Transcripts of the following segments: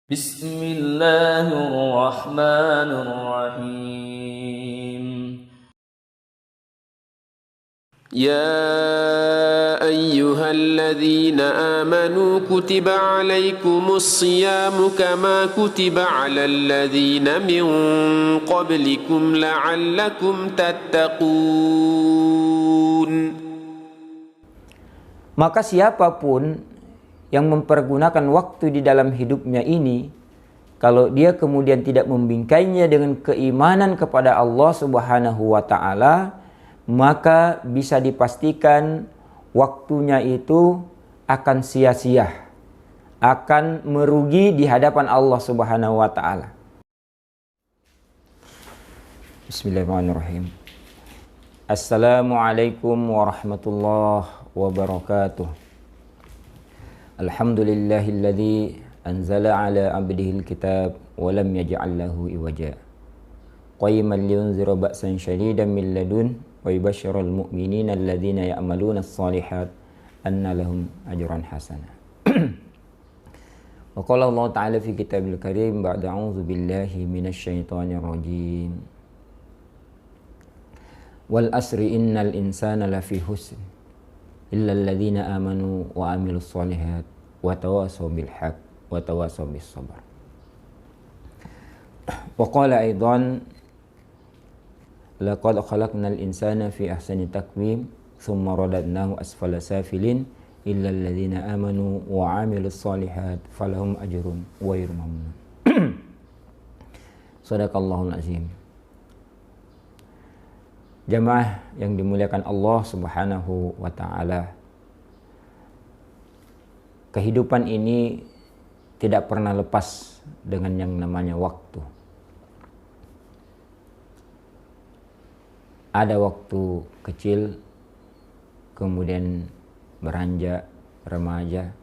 Bismillahirrahmanirrahim. يا أيها الذين آمنوا كتب عليكم الصيام كما كتب على الذين من قبلكم لعلكم تتقون. Maka siapapun yang mempergunakan waktu di dalam hidupnya ini, kalau dia kemudian tidak membingkainya dengan keimanan kepada Allah Subhanahu wa Ta'ala, maka bisa dipastikan waktunya itu akan sia-sia, akan merugi di hadapan Allah Subhanahu wa Ta'ala. Bismillahirrahmanirrahim. Assalamualaikum warahmatullahi wabarakatuh. Alhamdulillahilladzi anzala ala abdihil kitab wa lam yaj'al lahu iwaja. Qayyiman liyunzira ba'san syadidan min ladun wa yubashshiral mu'minina alladzina ya'maluna as-shalihat anna lahum ajran hasana. Wa qala Allah ta'ala fi kitabil karim ba'da a'udzu billahi minasy syaithanir rajim. Wal asri innal insana lafi husn illa alladzina amanu wa amilus shalihat wa tawasaw bil haqq wa tawasaw bis sabr. Wa qala aidan laqad khalaqnal insana fi ahsani taqwim thumma radadnahu asfala safilin illa alladzina amanu wa amilus shalihat falahum ajrun ghairu mamnun. Shadaqallahul azim. Jamaah yang dimuliakan Allah Subhanahu wa Ta'ala, kehidupan ini tidak pernah lepas dengan yang namanya waktu. Ada waktu kecil, kemudian beranjak, remaja,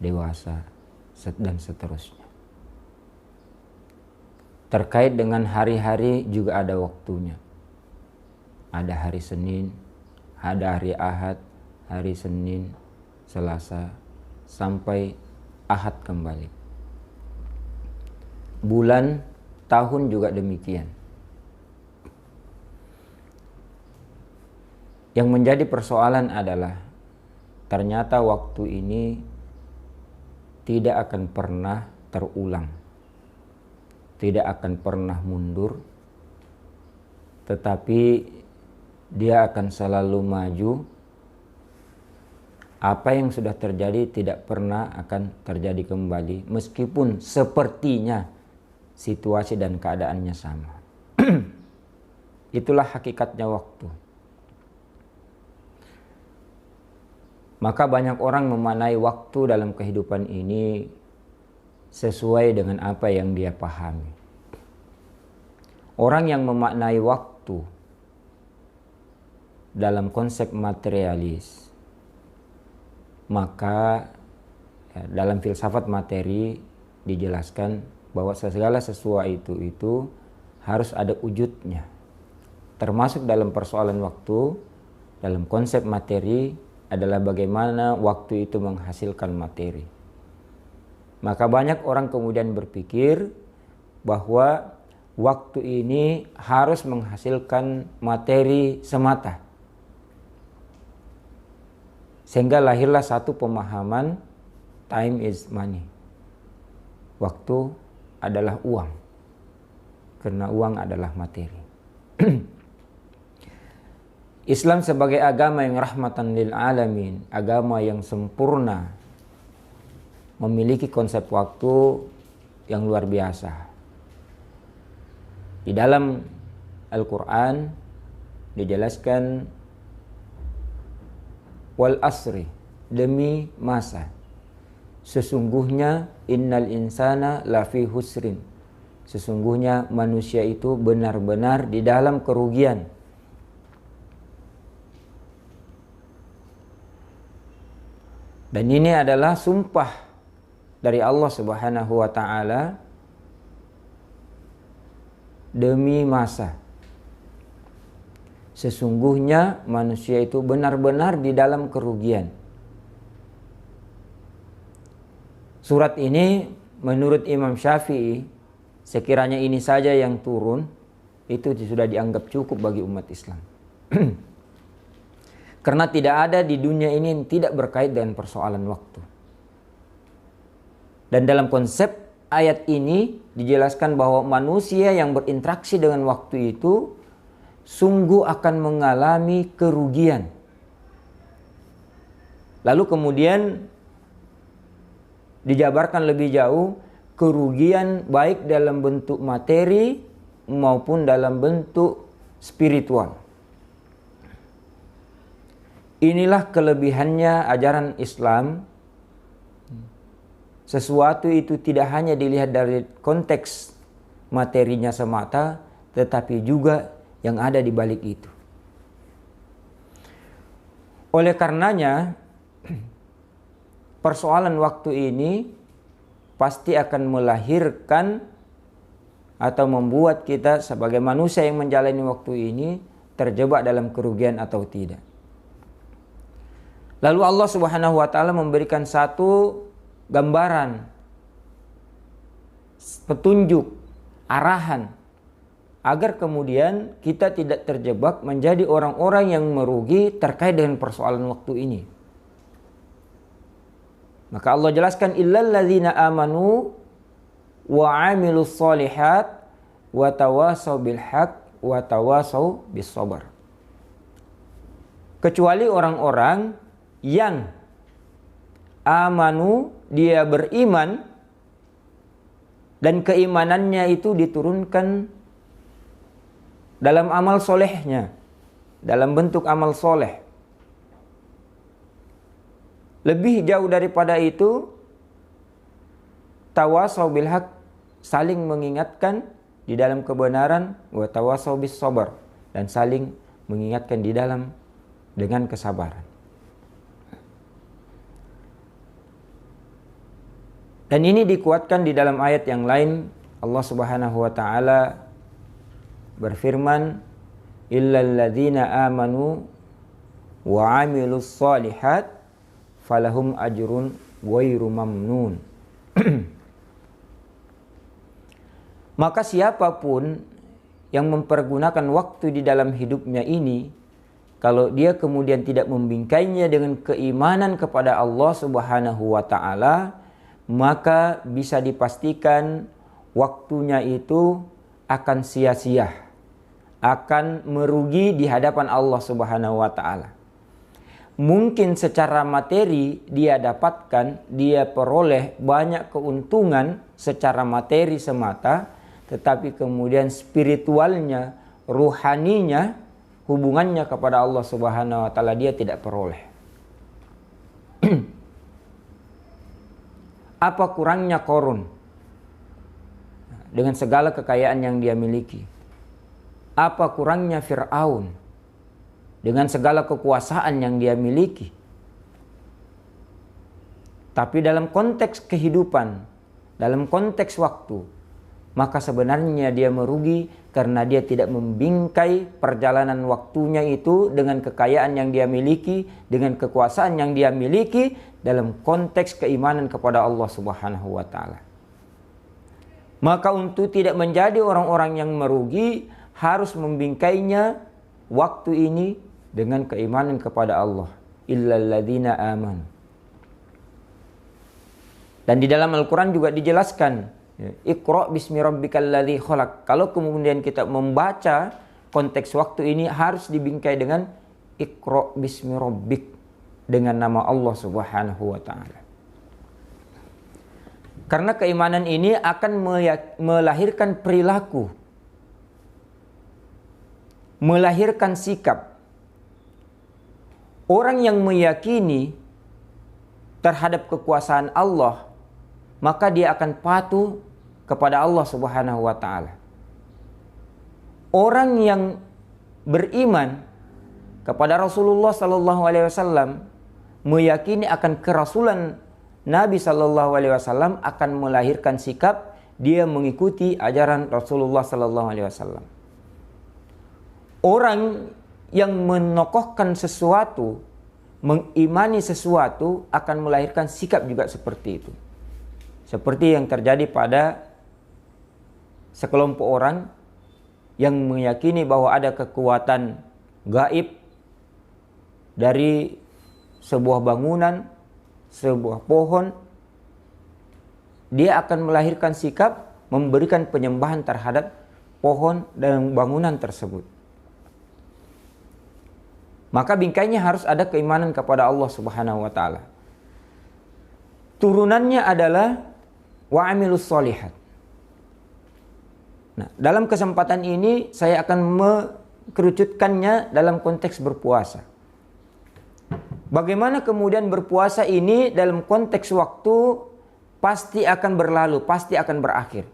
dewasa, dan seterusnya. Terkait dengan hari-hari juga ada waktunya. Ada hari Senin, ada hari Ahad, hari Senin, Selasa, sampai Ahad kembali. Bulan, tahun juga demikian. Yang menjadi persoalan adalah ternyata waktu ini tidak akan pernah terulang, tidak akan pernah mundur, tetapi dia akan selalu maju. Apa yang sudah terjadi tidak pernah akan terjadi kembali, meskipun sepertinya situasi dan keadaannya sama. Itulah hakikatnya waktu. Maka banyak orang memaknai waktu dalam kehidupan ini sesuai dengan apa yang dia pahami. Orang yang memaknai waktu dalam konsep materialis, maka dalam filsafat materi dijelaskan bahwa segala sesuatu itu harus ada wujudnya. Termasuk dalam persoalan waktu, dalam konsep materi adalah bagaimana waktu itu menghasilkan materi. Maka banyak orang kemudian berpikir bahwa waktu ini harus menghasilkan materi semata. Sehingga lahirlah satu pemahaman, time is money. Waktu adalah uang. Karena uang adalah materi. Islam sebagai agama yang rahmatan lil alamin, agama yang sempurna, memiliki konsep waktu yang luar biasa. Di dalam Al-Quran dijelaskan wal asri, demi masa, sesungguhnya innal insana lafi husrin, sesungguhnya manusia itu benar-benar di dalam kerugian. Dan ini adalah sumpah dari Allah Subhanahu wa Ta'ala demi masa. Sesungguhnya manusia itu benar-benar di dalam kerugian. Surat ini menurut Imam Syafi'i, sekiranya ini saja yang turun, itu sudah dianggap cukup bagi umat Islam. Karena tidak ada di dunia ini yang tidak berkait dengan persoalan waktu. Dan dalam konsep ayat ini dijelaskan bahwa manusia yang berinteraksi dengan waktu itu sungguh akan mengalami kerugian. Lalu kemudian dijabarkan lebih jauh kerugian baik dalam bentuk materi maupun dalam bentuk spiritual. Inilah kelebihannya ajaran Islam. Sesuatu itu tidak hanya dilihat dari konteks materinya semata, tetapi juga yang ada di balik itu. Oleh karenanya, persoalan waktu ini pasti akan melahirkan atau membuat kita sebagai manusia yang menjalani waktu ini terjebak dalam kerugian atau tidak. Lalu Allah Subhanahu wa taala memberikan satu gambaran, petunjuk, arahan agar kemudian kita tidak terjebak menjadi orang-orang yang merugi terkait dengan persoalan waktu ini. Maka Allah jelaskan illal ladzina amanu wa 'amilus shalihat wa tawasau bil haq wa tawasau bis sabar. Kecuali orang-orang yang amanu, dia beriman dan keimanannya itu diturunkan dalam amal solehnya, dalam bentuk amal soleh. Lebih jauh daripada itu, tawasau bil haq, saling mengingatkan di dalam kebenaran, wa tawasau bis sabar, dan saling mengingatkan di dalam dengan kesabaran. Dan ini dikuatkan di dalam ayat yang lain. Allah Subhanahu wa taala berfirman, illal ladzina amanu wa 'amilus shalihat falahum ajrun ghairu mamnun. Maka siapapun yang mempergunakan waktu di dalam hidupnya ini, kalau dia kemudian tidak membingkainya dengan keimanan kepada Allah Subhanahu wa taala, maka bisa dipastikan waktunya itu akan sia-sia, akan merugi di hadapan Allah Subhanahu wa taala. Mungkin secara materi dia dapatkan, dia peroleh banyak keuntungan secara materi semata, tetapi kemudian spiritualnya, ruhaninya, hubungannya kepada Allah Subhanahu wa taala dia tidak peroleh. Apa kurangnya Qarun dengan segala kekayaan yang dia miliki? Apa kurangnya Fir'aun dengan segala kekuasaan yang dia miliki? Tapi dalam konteks kehidupan, dalam konteks waktu, maka sebenarnya dia merugi karena dia tidak membingkai perjalanan waktunya itu dengan kekayaan yang dia miliki, dengan kekuasaan yang dia miliki dalam konteks keimanan kepada Allah Subhanahu wa taala. Maka untuk tidak menjadi orang-orang yang merugi, harus membingkainya waktu ini dengan keimanan kepada Allah. Illal ladzina amanu. Dan di dalam Al-Quran juga dijelaskan, Iqra bismi rabbikal ladzi khalaq. Kalau kemudian kita membaca konteks waktu ini harus dibingkai dengan Iqra bismi rabbik, dengan nama Allah Subhanahu wa taala. Karena keimanan ini akan melahirkan perilaku, melahirkan sikap. Orang yang meyakini terhadap kekuasaan Allah, maka dia akan patuh kepada Allah Subhanahu wa taala. Orang yang beriman kepada Rasulullah sallallahu alaihi wasallam, meyakini akan kerasulan Nabi sallallahu alaihi wasallam, akan melahirkan sikap dia mengikuti ajaran Rasulullah sallallahu alaihi wasallam. Orang yang menokohkan sesuatu, mengimani sesuatu, akan melahirkan sikap juga seperti itu. Seperti yang terjadi pada sekelompok orang yang meyakini bahwa ada kekuatan gaib dari sebuah bangunan, sebuah pohon. Dia akan melahirkan sikap memberikan penyembahan terhadap pohon dan bangunan tersebut. Maka bingkainya harus ada keimanan kepada Allah Subhanahu wa taala. Turunannya adalah wa amilus solihat. Nah, dalam kesempatan ini saya akan mengerucutkannya dalam konteks berpuasa. Bagaimana kemudian berpuasa ini dalam konteks waktu pasti akan berlalu, pasti akan berakhir.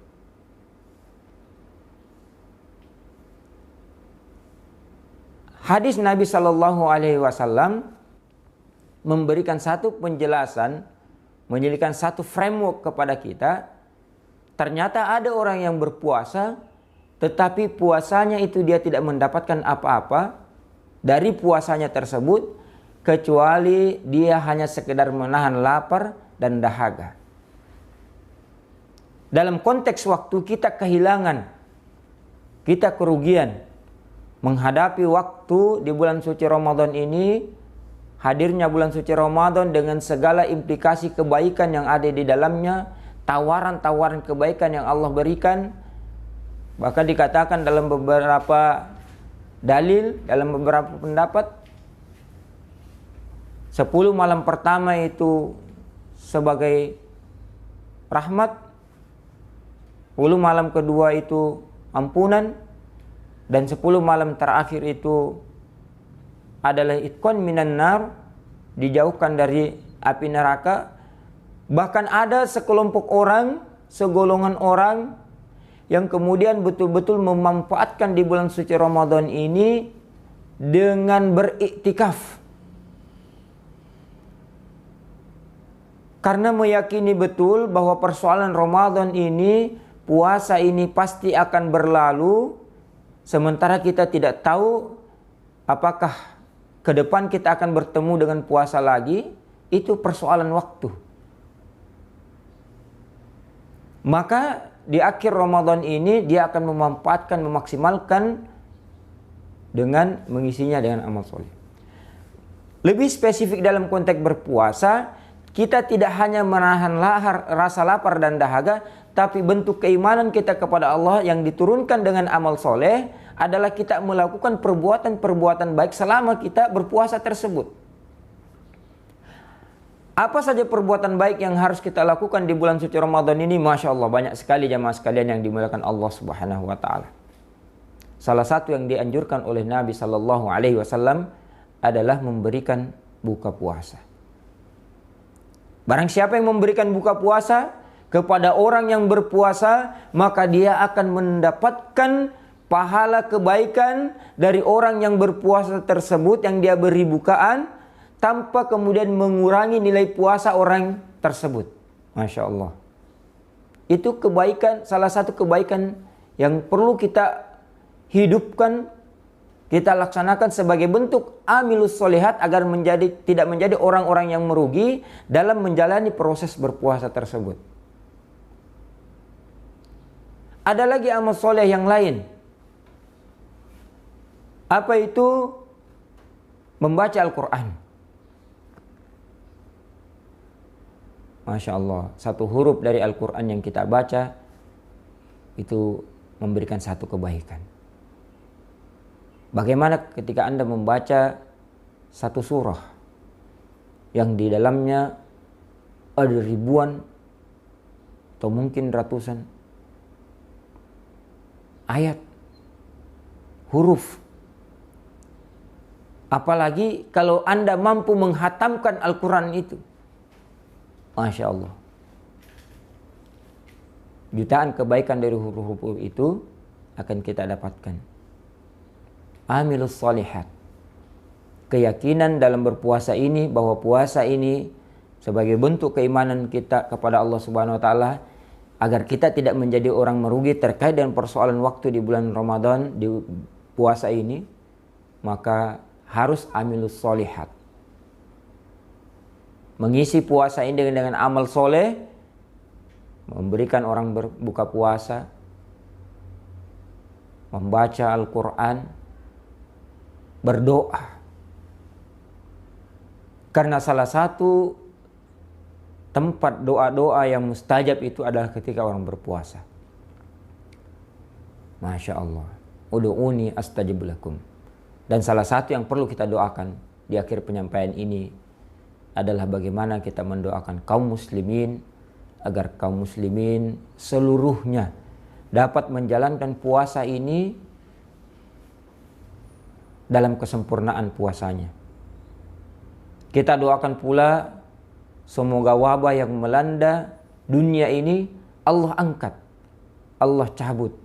Hadis Nabi Shallallahu Alaihi Wasallam memberikan satu penjelasan, menjadikan satu framework kepada kita. Ternyata ada orang yang berpuasa, tetapi puasanya itu dia tidak mendapatkan apa-apa dari puasanya tersebut, kecuali dia hanya sekedar menahan lapar dan dahaga. Dalam konteks waktu kita kehilangan, kita kerugian menghadapi waktu di bulan suci Ramadan ini, hadirnya bulan suci Ramadan dengan segala implikasi kebaikan yang ada di dalamnya, tawaran-tawaran kebaikan yang Allah berikan. Bahkan dikatakan dalam beberapa dalil, dalam beberapa pendapat, 10 malam pertama itu sebagai rahmat, 10 malam kedua itu ampunan, dan 10 malam terakhir itu adalah itqan minan nar, dijauhkan dari api neraka. Bahkan ada sekelompok orang, segolongan orang yang kemudian betul-betul memanfaatkan di bulan suci Ramadan ini dengan beriktikaf. Karena meyakini betul bahwa persoalan Ramadan ini, puasa ini pasti akan berlalu. Sementara kita tidak tahu apakah ke depan kita akan bertemu dengan puasa lagi, itu persoalan waktu. Maka di akhir Ramadan ini dia akan memanfaatkan, memaksimalkan dengan mengisinya dengan amal soleh. Lebih spesifik dalam konteks berpuasa, kita tidak hanya menahan rasa lapar dan dahaga, tapi bentuk keimanan kita kepada Allah yang diturunkan dengan amal soleh adalah kita melakukan perbuatan-perbuatan baik selama kita berpuasa tersebut. Apa saja perbuatan baik yang harus kita lakukan di bulan suci Ramadan ini? Masya Allah, banyak sekali jamaah sekalian yang dimuliakan Allah Subhanahu wa ta'ala. Salah satu yang dianjurkan oleh Nabi Sallallahu Alaihi Wasallam adalah memberikan buka puasa. Barang siapa yang memberikan buka puasa kepada orang yang berpuasa, maka dia akan mendapatkan pahala kebaikan dari orang yang berpuasa tersebut yang dia beri bukaan, tanpa kemudian mengurangi nilai puasa orang tersebut. Masya Allah. Itu kebaikan, salah satu kebaikan yang perlu kita hidupkan, kita laksanakan sebagai bentuk amilus solihat agar tidak menjadi orang-orang yang merugi dalam menjalani proses berpuasa tersebut. Ada lagi amal soleh yang lain. Apa itu? Membaca Al-Quran. Masya Allah, satu huruf dari Al-Quran yang kita baca itu memberikan satu kebaikan. Bagaimana ketika Anda membaca satu surah yang di dalamnya ada ribuan atau mungkin ratusan ayat, huruf. Apalagi kalau Anda mampu menghatamkan Al-Quran itu. Masya Allah. Jutaan kebaikan dari huruf-huruf itu akan kita dapatkan. Amilus solihat. Keyakinan dalam berpuasa ini, bahwa puasa ini sebagai bentuk keimanan kita kepada Allah Subhanahu wa ta'ala, agar kita tidak menjadi orang merugi terkait dengan persoalan waktu di bulan Ramadan, di puasa ini, maka harus amilus solihat. Mengisi puasa ini dengan amal soleh, memberikan orang berbuka puasa, membaca Al-Quran, berdoa. Karena salah satu tempat doa-doa yang mustajab itu adalah ketika orang berpuasa. Masya Allah. Udu'uni astajib lakum. Dan salah satu yang perlu kita doakan di akhir penyampaian ini adalah bagaimana kita mendoakan kaum muslimin agar kaum muslimin seluruhnya dapat menjalankan puasa ini dalam kesempurnaan puasanya. Kita doakan pula semoga wabah yang melanda dunia ini Allah angkat, Allah cabut,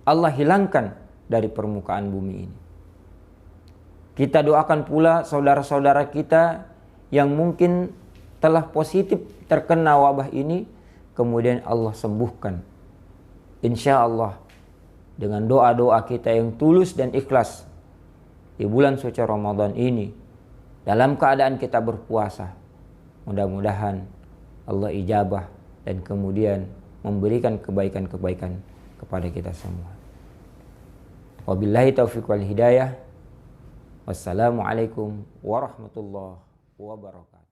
Allah hilangkan dari permukaan bumi ini. Kita doakan pula saudara-saudara kita yang mungkin telah positif terkena wabah ini, kemudian Allah sembuhkan. Insya Allah dengan doa-doa kita yang tulus dan ikhlas di bulan suci Ramadan ini, dalam keadaan kita berpuasa, mudah-mudahan Allah ijabah dan kemudian memberikan kebaikan-kebaikan kepada kita semua. Wabillahi taufiq wal hidayah. Wassalamualaikum warahmatullahi wabarakatuh.